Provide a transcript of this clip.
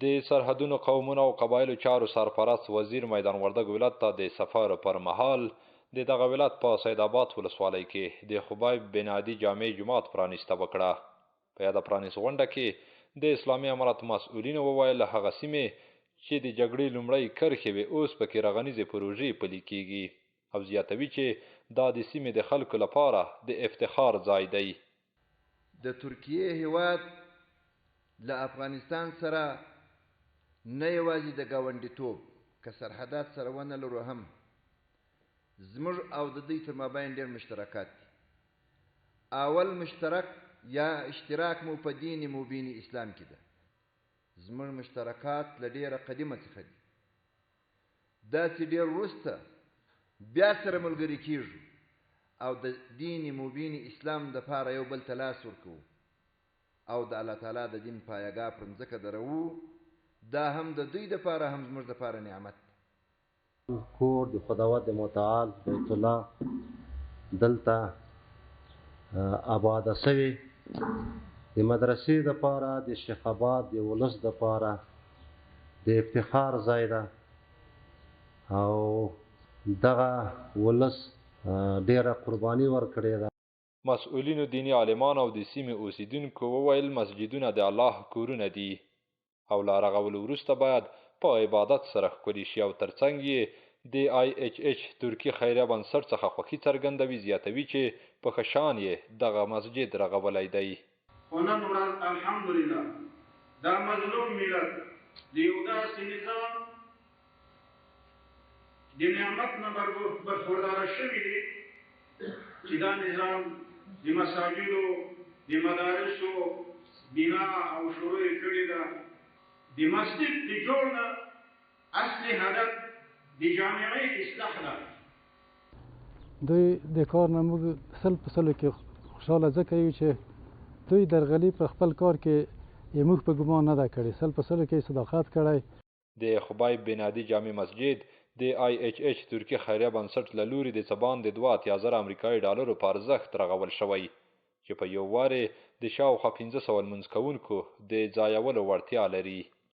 د سرحدونو قومونو او قبایلو چارو سرپرست وزیر میدان وردګ ولایت ته د سفر پر مهال د دغه ولایت په سیدآباد ولسوالۍ کې د خبیب بن عدي جامع جومات پرانیسته وکړه. په یاده پرانیست غونډه کې د اسلامي امارت مسؤلینو وویل هغه سیمې چې د جګړې لومړۍ کرښې وې اوس پکې رغنیزې پروژې پلي کیږي او زیاتوي چې دا د سیمې د خلکو لپاره د افتخار ځای دی. د ترکیې هیواد له افغانستان سره نه یوازې د ګاونډیتوب که سرحدات سره ونه لرو هم زموږ او د دوی تر مابین ډېر مشترکات دي. اول مشترک یا اشتراک مو په دین مبین اسلام کې ده. زموږ مشترکات له ډېره قدیمه څخه دي. داسې ډېر وروسته بیا سره ملګري کیږو او د دین مبین اسلام دپاره یو بل ته لاس ورکوو او د الله تعالی د دین پایګاه پر مځکه دروو. دا هم د دوی دپاره هم زموږ دپاره نعمت دی. کور د خداوند متعال بیت الله دلته آباده سوې د مدرسې دپاره د شیخ آباد د ولس دپاره د افتخار ځای ده او دغه ولس ډېره قرباني ورکړې ده. مسؤلینو دیني عالمان او د سیمې اوسیدونکو وویل مسجدونه د الله کورونه دي او له رغولو وروسته باید په عبادت سره ښکلي شي او ترڅنګ یې د IHH ترکي خیریه بنسټ څخه خوښي څرګندوي زیاتوي چې په ښه شان یې دغه مسجد رغولی دی. خو نن ورځ الحمدلله دا مظلوم ملت د یو داسې نظام د نعمت نه برخورداره شوي دي چې دا نظام د مساجدو د مدارسو بنا او شروع یې کړې ده. د مسجد د جوړ نه اصلي هدف د جامعې اصلاح ده. دوی د کار نه موږ سل په سلو کې خوشحاله ځکه یو چې دوی درغلي په خپل کار کې موږ په ګمان نه ده کړې. سل په سلو کې صداقت کړی. د خبیب بن عدي جامع مسجد د IHH ترکي خیریه بنسټ له لوري د څه باندې 82,000 امریکایي ډالرو په ارزښت رغول شوی چې په یو وارې د شاوخوا 1500 لمونځ کوونکو د ځایولو وړتیا لري.